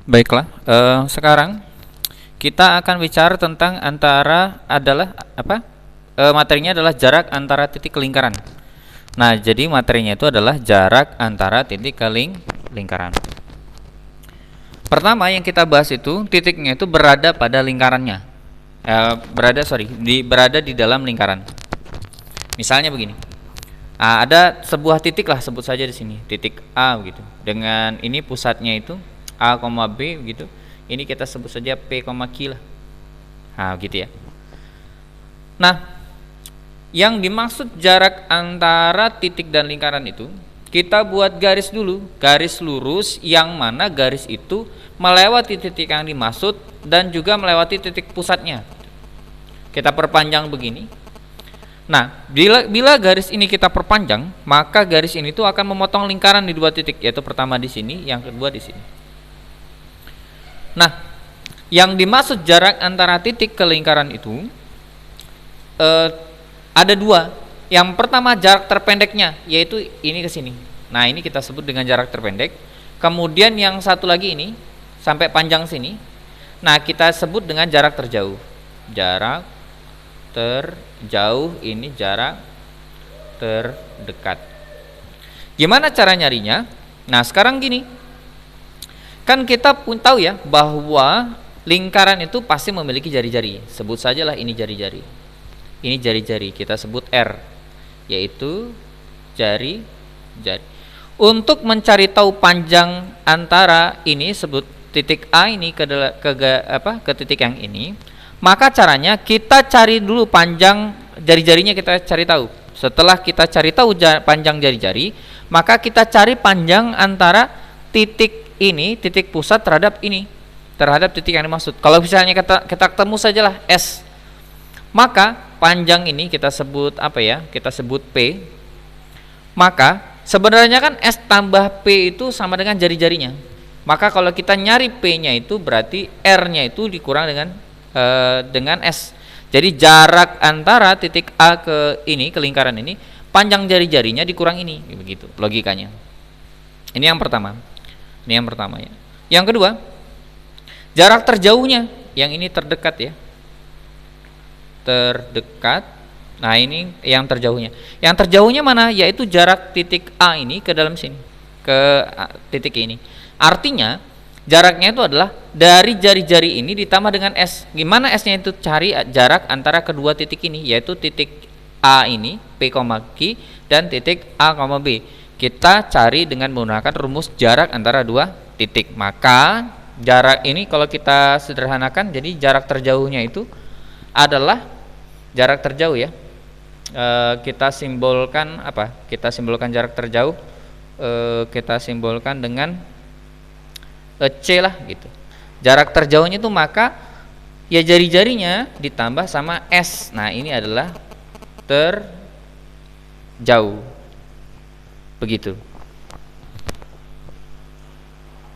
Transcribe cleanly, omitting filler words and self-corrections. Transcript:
Baiklah, sekarang kita akan bicara tentang materinya adalah jarak antara titik ke lingkaran. Nah, jadi materinya itu adalah jarak antara titik ke lingkaran. Pertama yang kita bahas itu titiknya itu berada pada lingkarannya. Berada di dalam lingkaran. Misalnya begini. Ada sebuah titik lah, sebut saja di sini, titik A gitu. Dengan ini pusatnya itu A, B gitu. Ini kita sebut saja P, Q lah. Gitu ya. Nah, yang dimaksud jarak antara titik dan lingkaran itu, kita buat garis dulu, garis lurus yang mana garis itu melewati titik yang dimaksud dan juga melewati titik pusatnya. Kita perpanjang begini. Nah, bila garis ini kita perpanjang, maka garis ini tuh akan memotong lingkaran di dua titik, yaitu pertama di sini, yang kedua di sini. Nah, yang dimaksud jarak antara titik ke lingkaran itu ada dua. Yang pertama jarak terpendeknya, yaitu ini ke sini. Nah, ini kita sebut dengan jarak terpendek. Kemudian yang satu lagi ini sampai panjang sini. Nah, kita sebut dengan jarak terjauh. Jarak terjauh, ini jarak terdekat. Gimana cara nyarinya? Nah, sekarang gini. Kan kita pun tahu ya bahwa lingkaran itu pasti memiliki jari-jari. Sebut sajalah ini jari-jari. Ini jari-jari, kita sebut R, yaitu jari-jari. Untuk mencari tahu panjang antara ini, sebut titik A ini ke titik yang ini, maka caranya kita cari dulu panjang jari-jarinya, kita cari tahu. Setelah kita cari tahu panjang jari-jari, maka kita cari panjang antara titik ini, titik pusat terhadap ini, terhadap titik yang dimaksud. Kalau misalnya kita ketemu sajalah S, maka panjang ini kita sebut apa ya? Kita sebut P. Maka sebenarnya kan S tambah P itu sama dengan jari-jarinya. Maka kalau kita nyari P-nya itu berarti R-nya itu dikurang dengan S. Jadi jarak antara titik A ke ini, ke lingkaran ini, panjang jari-jarinya dikurang ini, begitu logikanya. Ini yang pertama. Ini yang pertama ya. Yang kedua, jarak terjauhnya, yang ini terdekat ya. Terdekat. Nah, ini yang terjauhnya. Yang terjauhnya mana? Yaitu jarak titik A ini ke dalam sini, ke titik ini. Artinya, jaraknya itu adalah dari jari-jari ini ditambah dengan S. Gimana S-nya itu? Cari jarak antara kedua titik ini, yaitu titik A ini, P, Q, dan titik A, B. Kita cari dengan menggunakan rumus jarak antara dua titik. Maka jarak ini kalau kita sederhanakan, jadi jarak terjauhnya itu adalah jarak terjauh ya. Kita simbolkan apa? Kita simbolkan jarak terjauh. Kita simbolkan dengan C lah gitu. Jarak terjauhnya itu maka ya jari-jarinya ditambah sama S. Nah, ini adalah terjauh. Begitu.